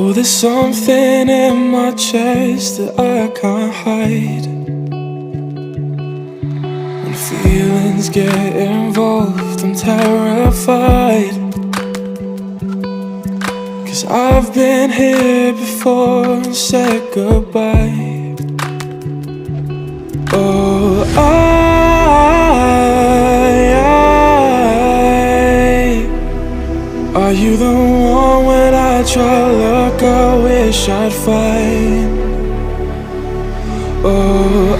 Oh, there's something in my chest that I can't hide. When feelings get involved, I'm terrified. 'Cause I've been here before and said goodbye. Oh, are you the one when I try to look, I wish I'd find? Oh,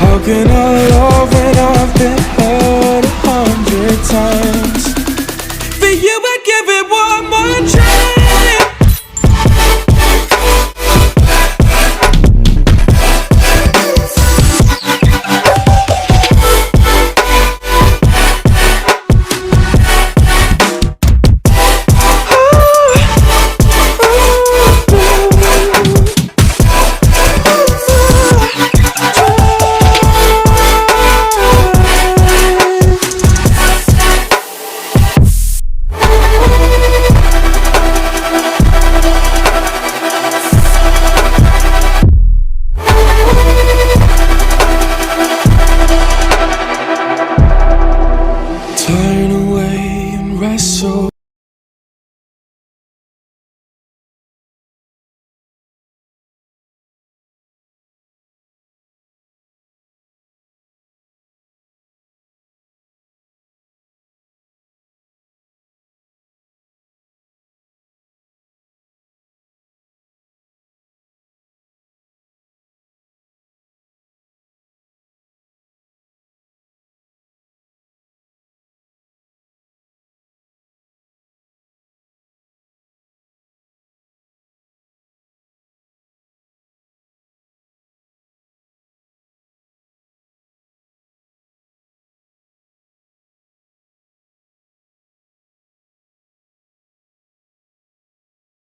how can I love when I've been hurt 100 times? For you I'd give it one more try. Turn away and wrestle.